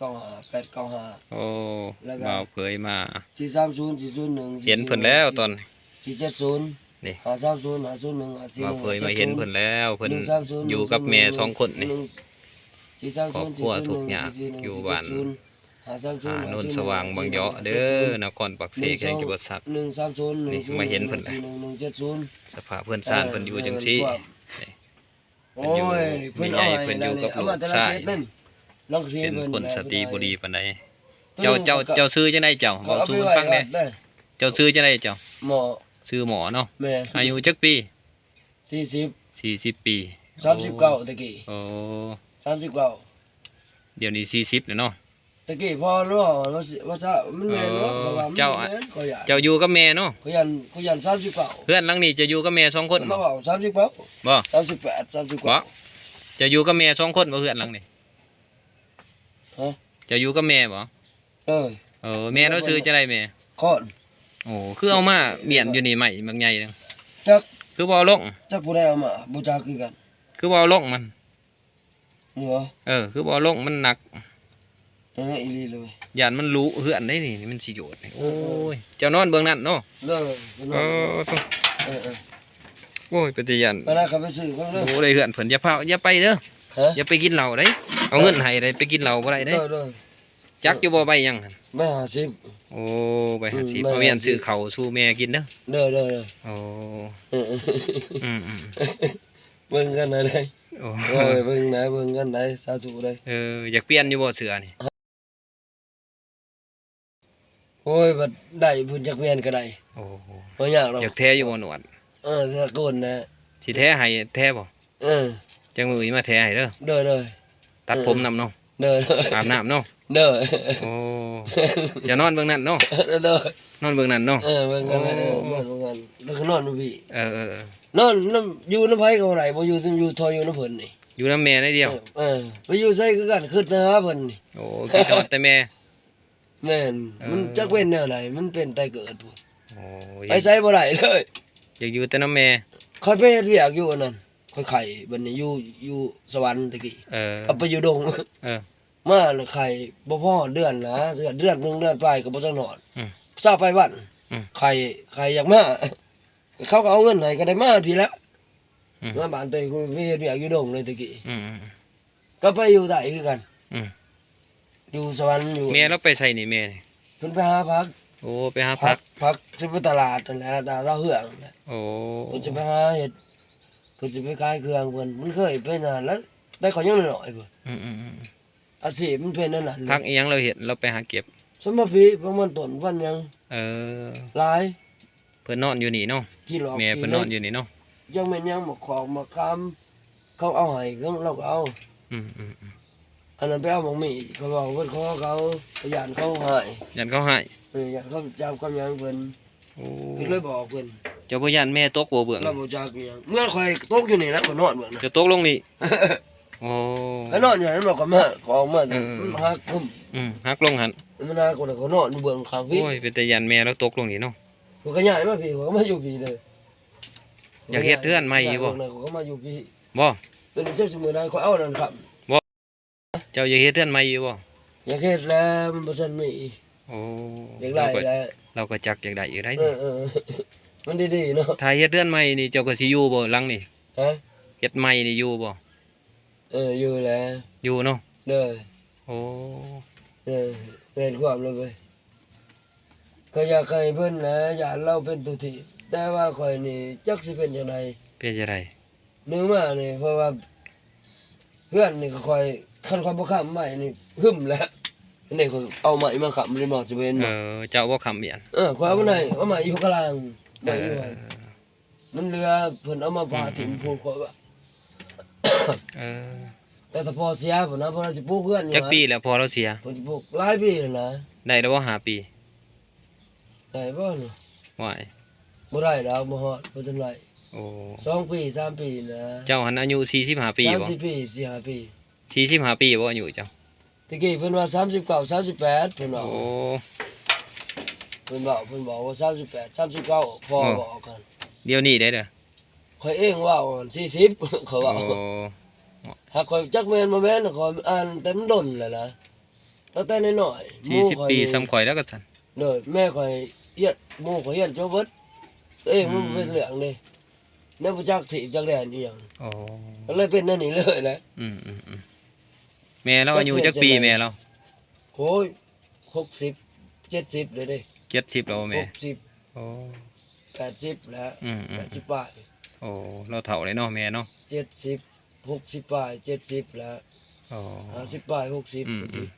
895โอ้แล้วก็ บ่าวเผยมา430 401เห็นเพิ่นแล้วตอน 470นี่ 530 501 บ่าวเผยมาเห็นเพิ่นแล้วเพิ่น 130 อยู่กับแม่2คนนี่ 430 ครอบครัวทุกข์ยากอยู่บ้านโนนสว่างบางเยาะเด้อนครปักเสกแห่งจังหวัดสัก 130 นี่มาเห็นเพิ่นแล้ว 170 สภาพเพิ่นซ่านเพิ่นอยู่จังซี่นี่ โอ้ย เพิ่นอยู่เพิ่นอยู่กับลูกชาย ลองสิ เป็น เพิ่น คนสติบ่ดีปานใดเจ้าซื้อจังได๋เจ้าเว้าสู่ฟังแหน่เจ้าซื้อจังได๋เจ้า หมอ ซื้อหมอเนาะ แม่ อายุจักปี 40 40 ปี 39ตะกี้ โอ้ 39 เดี๋ยวนี้40แล้วเนาะ ตะกี้พอรู้ว่าซะมันแม่นเนาะเพราะว่ามัน เจ้า แม่นขออยาก เจ้าอยู่กับแม่เนาะ ขอยัน39 เพื่อนหลังนี้จะอยู่กับแม่2คนบ่ มาเว้า39 บ่ 38 39 บ่จะอยู่กับแม่2คนบ่เพื่อนหลังนี้ ฮะ จะอยู่กับแม่บ่ เอ้ย แม่เราซื้อจังได๋แม่ คอน โอ้คือเอามาเมียนอยู่นี่ใหม่บางใหญ่นึง จัก คือบ่เอาลง จักผู้ใดเอามาบ่จักคือกัน คือบ่เอาลงมัน นี่บ่ คือบ่เอาลงมันหนัก อีหลีเลย ย่านมันรู้เฮือนได้นี่มันสิโยดนี่โอ้ยเจ้านอนเบื้องนั้นเนาะ เด้อ โอ้โอ้ยเป็นตาย่าน ไปนะเขาไปซื้อของเด้อ โอ้ได้เฮือนเพิ่นอย่าพาอย่าไปเด้อ ฮะ อย่าไปกินเหล้าเด้เอาเงินให้ได้ไปกินเหล้าบ่ได้เด้ เด้อ จักอยู่บ่ใบหยังหั่น ไม่50โอ้ไปหาสิเอาเมียนซื้อข้าวสู่แม่กินเด้อ เด้อ โอ้ เออ อืม เบิ่งกันได้ โอ้ โอ้ยเบิ่งกันได้สาธุได้ อยากเปลี่ยนอยู่บ่เสื้อนี่ โอ้ยบัดได้บุญจักเวียนก็ได้ โอ้ บ่ยากหรอก อยากแท้อยู่บ่หนวด ถ้าโกนนะ สิแท้ให้แท้บ่ เออ จังมื้อนี้มาแท้ให้เด้อ เด้อ ตัดผมนำเนาะ เด้อ อาบน้ำเนาะ เด้อ โอ้จะนอนเบื้องนั้นเนาะ เด้อน อนเบื้องนั้นเนาะ เบิ่งกันแล้วก็นอนอยู่พี่ เออ นอนน้ำอยู่น้ำไผก็บ่ได้บ่อยู่ทออยู่น้ำเพิ่นนี่ อยู่น้ำแม่ได้เดียว ไปอยู่ไสคือกันคิดนะเพิ่นนี่ โอ้คิดฮอดแต่แม่ แม่นมันจักเป็นแนวไหนมันเป็นแต่เกิดพุ่น โอ้ ไปไสบ่ได้เลย อยากอยู่แต่น้ำแม่ ค่อยไปเฮ็ดเวียกอยู่อันนั้นค่อยไข่บัดนี้อยู่สวรรค์ตะกี้ กลับไปอยู่ดง มาแล้วไข่บ่พอเดือนนะเดือนหนึงเดือนปลายก็บ่จักนอนเช้าไปบ้านไข่อยากมาเขาก็เอาเงินให้ก็ได้มาพี่ละมาบ้านตัวเองไปเฮ็ดเวียกอยู่ดงเลยตะกี้ก็ไปอยู่ได้คือกันอยู่สวรรค์อยู่ แม่เราไปใส่นี่แม่ เพิ่นไปหาพัก โอ้ไปหาพัก สิไปตลาดนั่นแหละตลาดเราเฮืองนั่นแหละ โอ้ เพิ่นสิไปหาเฮ็ดเพิ่นสิไปขายเครื่องเพิ่นมันเคยไปนานแล้วได้ขอยังน้อยๆเพิ่นอาชีพมันเป็นนั่นน่ะ พักอีหยังเราเห็นเราไปหาเก็บ สมปีประมาณต้นวันยังหลาย เพิ่นนอนอยู่นี่เนาะ กี่หลอก แม่เพิ่นนอนอยู่นี่เนาะ ยังแม่นยังมาของมาคำเขาเอาให้เราก็เอาอันนั้นไปเอาของมีเขาบอกเพิ่นขอเขาประหยัดเขาให้ ยันเขาให้ อยากเขาจำความยังเพิ่น โอ้ เพิ่นเลยบอกเพิ่น เจ้าบ่ยันแม่ตกบ่เบื้อง เราบ่จักอิหยังเมื่อข่อยตกอยู่นี่แล้วก็นอนเบิ่งนะ จะตกลงนี่โอ้ ก็นอนอยู่นั้นบอกก็มาขอมามันหักคุม หักลงหั่น มันหักคนเขานอนอยู่เบิ่งข้างพี่ โอ้ยเป็นแต่ยันแม่เราตกลงนี่เนาะ เขาก็ย้ายมาพี่เขาก็มาอยู่พี่เลย อยากเฮ็ดเรือนใหม่อยู่บ่ เขาก็มาอยู่พี่ บ่ เป็นเจ้าสมุนไพรเขาเอานั่นครับ เจ้าอยากเฮ็ดเรือนใหม่อยู่บ่ อยากเฮ็ดแล้วมันบ่ทันมี โอ้ อยากได้แล้ว เราก็จักอยากได้อยู่ได้ มันดีๆเนาะ ถ้าเฮ็ดเรือนใหม่นี่เจ้าก็สิอยู่บ่หลังนี่ ฮะ เฮ็ดใหม่นี่อยู่บ่ อยู่แล้ว อยู่เนาะ เด้อ โอ้ เป็นความเลยเว้ยก็อยากให้เพิ่นนะอยากเราเป็นตุติแต่ว่าข่อยนี่จักสิเป็นจังได เป็นจังได๋ นึกมานี่เพราะว่าเพื่อนนี่ก็ข่อยคันข่อยบ่ค้ำไม้นี่หึมแล้วนี่เขาเอาไม้มาค้ำเลยบ่สิเป็นบ่ เจ้าบ่คำเมียน ข่อยเอามาไหนเอามาอยู่กลางบ่อยู่ว่ามันเรือเพิ่นเอามาพาถิ่มผูกข่อยว่า แต่ถ้าพอเสียพุ่นนะเพราะว่าสิปลูกเพื่อนอยู่ จักปีแล้วพอเราเสีย เพิ่นสิปลูกหลายปีแล้วนะ ได้แล้วบ่5 ปี ได้บ่เนาะ ว้าย บ่ได้ดอกบ่ฮอดบ่ทันไร โอ้ 2 ปี 3 ปีนะ เจ้าหันอายุ45ปีบ่ 30 ปี4-5 ปี 45ปีบ่อายุเจ้า ตะกี้เพิ่นว่า39 38เพิ่นว่า โอ้ เพิ่นบอกว่า38 39พอบอกกัน เดี๋ยวนี้ได้เด้อ ข่อยเองว่า40เขาว่า โอ้ หากข่อยจักแม่นบ่แม่นข่อยอ่านแต่มันดนแหละนะ ตั้งแต่น้อยๆหมู่ข่อย 40 ปี นี่ ซ้ำข่อยแล้วก็ซั่น โดยแม่ข่อยเฮียนหมู่ข่อยเฮียนจบเบิดตัวเองมันบ่เป็นเรื่องเลยแนวบ่จักที่จักแดนอีหยัง โอ้ ก็เลยเป็นนั่นนี่เลยแหละ อืมแม่เราอายุจักปีแม่เรา โอ้ย60 70เลยเด้ 70แล้วบ่แม่ 60 โอ้ 80แล้ว อืม 80ปลาย โอ้เราเฒ่าเลยเนาะแม่เนาะ 70 60ปลาย70แล้ว โอ้ 50ปลาย60 อืม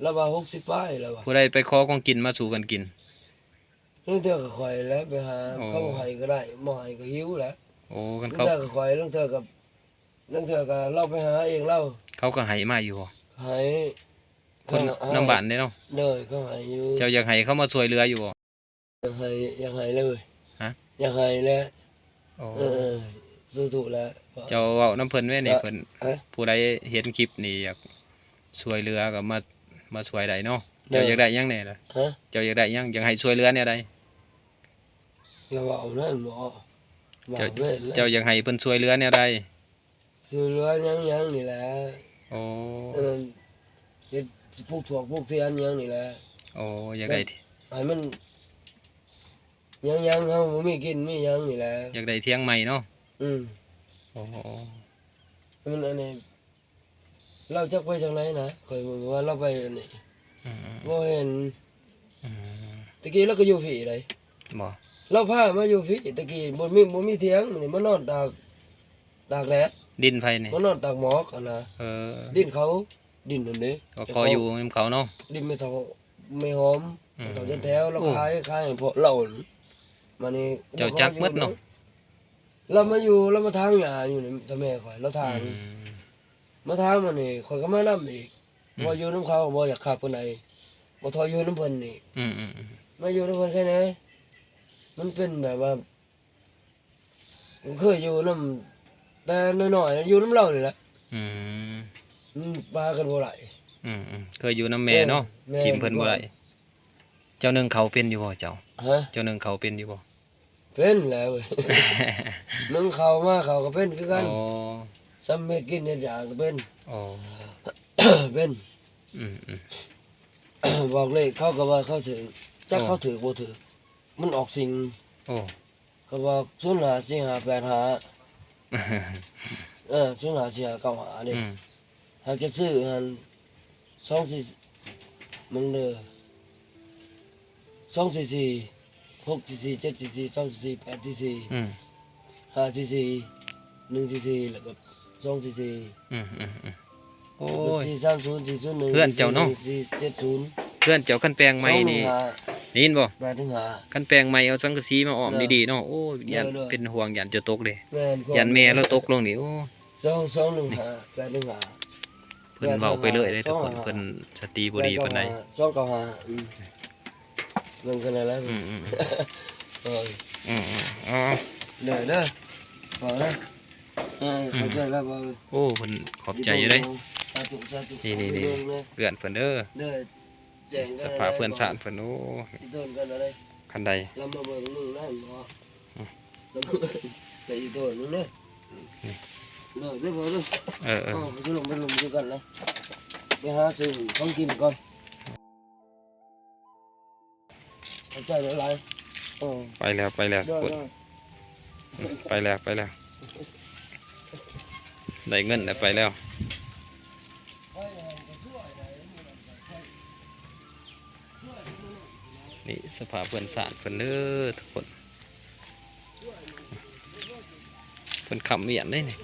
แล้วว่า60ปลายแล้วว่า ผู้ใดไปขอของกินมาสู่กันกิน เรื่องเทื่อก็ข่อยแล้วไปหา อ๋อ เขาบ่ให้ก็ได้บ่ให้ก็หิวแหล้ว โอ้กัน เรื่อง เขา เทื่อก็ข่อยเรื่องเทื่อก็เราไปหาเองเรา เขาก็ให้มาอยู่บ่ ให้ คนน้ำบ้านเด้เนาะ เด้อเขาให้อยู่ เจ้าอยากให้เขามาช่วยเหลืออยู่บ่ อยากให้เลย ฮะ อยากให้แล้ว โอ้ สู้ถูกแล้ว เจ้าเว้าน้ำเพิ่นไว้นี่เพิ่น เอ๊ะ ผู้ใดเห็นคลิปนี่อยากช่วยเหลือก็มาช่วยได้เนาะ เด้อ เจ้าอยากได้หยังแน่ล่ะ ฮะ เจ้าอยากได้หยังอยากให้ช่วยเหลือแนวใด เราเอานั่นบ่บ่ เจ้า เว้นแล้ว เจ้าอยากให้เพิ่นช่วยเหลือแนวใด สู้เหลือยังนี่แหละ โอ้ เฮ็ดปลูกถั่วปลูกเทียนยังนี่แหละ โอ้อยากได้ที่ ให้มันยังเฮาบ่มีกินมียังนี่แหละ อยากได้เที่ยงใหม่เนาะ อืม โอ้ มันอันนี้เราจักไปทางไหนนะข่อยบอกว่าเราไปอันนี้ อืม บ่เห็น อืม ตะกี้เราก็อยู่พี่ได บ่ เราพามาอยู่พี่ตะกี้บ่มีเถียงนี่มานอนตากแดด ดินไผนี่ มานอนตากหมอกอะนะ เออ ดินเขาดินนั่นเด้ ก็ขออยู่นำเขาเนาะ ดินไม่เท่าไม่หอม อืม เท่าจันแถวเรา โอ้ ขายให้พวกเรามานี่ เจ้าจักหมดเนาะ เรามาอยู่เรามาทางหญ้าอยู่นี่ทำแม่ข่อยเราทาง อืม มาทางมานี่ข่อยก็มานำอีก อืม บ่อยู่นํเขาบ่อยากขับปานใดบ่ทออยู่นำเพิ่นนี่ อืม มาอยู่นำเพิ่นแค่ไหนมันเป็นแบบว่าผมเคยอยู่นำแต่น้อยๆอยู่นำเรานี่แหละ อืม มันปากันบ่ไหล เคยอยู่นำแม่เนาะ แม่ ทีมเพิ่นบ่ได้เจ้าหนึงเขาเป็นอยู่บ่เจ้า ฮะ เจ้าหนึงเขาเป็นอยู่บ่ เป็นแล้วเว้ย มึงเข้ามาเขาก็เป็นคือกัน อ๋อ สำเร็จกินเนี่ยอย่างก็เป็น อ๋อ เป็น อืม บอกเลยเขาก็ว่าเขาถือจัก อ๋อ เขาถือบ่ถือมันออกสิ่ง โอ้ เขาบอก054585054595นี่ อืม หากจะซื้อหัน24มึงเด้อ244 644 744 244 844 อืม 544 144แล้วก็244อืมโอ้ย 430 401 เพื่อนเจ้าเนาะ 470 เพื่อนเจ้าคันแปลงใหม่นี่ได้ยินบ่ 8-5 คันแปลงใหม่เอาสังกะสีมาอ้อม เด้อ ดีๆเนาะโอ้ยยัน เด้อ เป็นห่วงยันจะตกเด้ แม่น ยันแม่เราตกลงนี่โอ้ 215 815 เพิ่นเว้าไปเรื่อยเลยทุกคนเพิ่นสติบ่ดีปานใด 295เบิ่งกันแล้ว อืม เออ อ๋อ เด้อเด้อพอนะเข้าใจแล้วบ่ โอ้เพิ่นขอบใจอยู่เด้ สาธุสาธุ นี่ เด้อ เพื่อนเพิ่นเด้อ เด้อแจ้งกั สภาพเพื่อนสานเพิ่นโอ้ ที่ต้นกันอะไร คันใด เรามาเบิ่งมึงนั่นเนาะ อืม เรามาเบิ่งแต่อีต้นมึงเด้อเด้อเด้อบ่เด้อ เออ อ๋อไปลงด้วยกันนะไปหาซื้อของกินก่อนเข้าใจหลายๆอ๋อ ไปแล้ว ได้ กดไปแล้วได้เงินแล้วไปแล้วนี่สภาพเพื่อนสานเพิ่นเด้อทุกคนเพิ่นค้ำเวียนได้นี่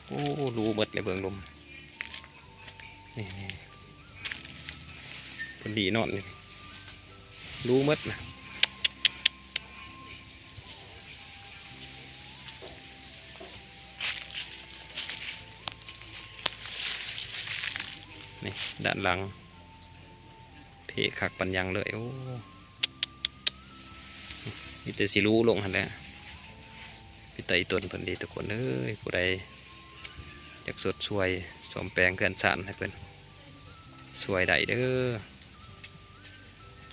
โอ้รู้หมดเลยเบิ่งลมนี่เพิ่นดีนอนนี่รู้หมดนะนี่ด้านหลังเพคักปัญญังเลยโอ้มีแต่สิรู้ลงหันแหล้วพี่ไต่ต้นเพิ่นดีทุกคนเอ้ยผู้ใดอยากสดช่วยสมแปลงเกินสานให้เพิ่นช่วยได้เด้อ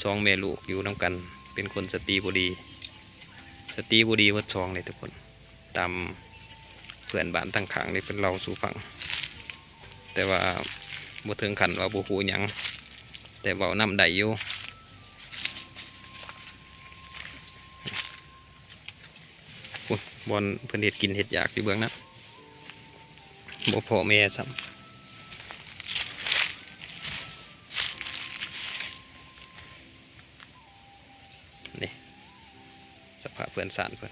สองแม่ลูกอยู่นำกันเป็นคนสติบ่ดีส ติบ่ดีหมด2เลยทุกคนตามเพื่อนบ้านตั้งข้างนี่เพิ่นเล่าสู่ฟังแต่ว่าบ่ถึงขั้นว่าบ่ฮู้หยังแต่เว้านำได้อยู่พุ่นบอนเพิ่นเฮ็ดกินเฮ็ดอยากอยู่เบื้องนั้นบ่พ่อแม่ซ้ำนี่สภาพเพื่อนสานเพิ่น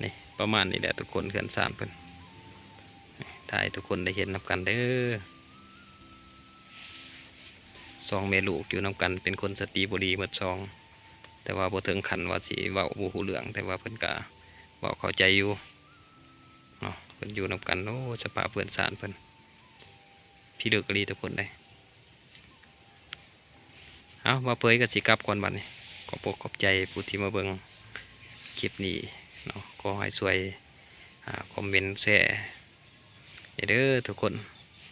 นี่ประมาณนี้แหละทุกคนเพื่อนสานเพิ่นถ่ายทุกคนได้เห็นนำกันเด้อ2แม่ลูกอยู่นำกันเป็นคนสติบ่ดีหมด2แต่ว่าบ่ถึงขั้นว่าสิเว้าบ่ฮู้เรื่องแต่ว่าเพิ่นก็เว้าเข้าใจอยู่เนาะเพิ่นอยู่นำกันโอ้สภาพเพื่อนสานเพิ่นพี่เลือกกะลีทุกคนได้เอามาเผยกับสิกลับก่อนบัดนี้ขอบขอบใจผู้ที่มาเบิ่งคลิปนี้เนาะขอให้ช่วยคอมเมนต์แชร์เด้อทุกคน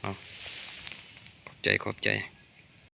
เนาะขอบใจ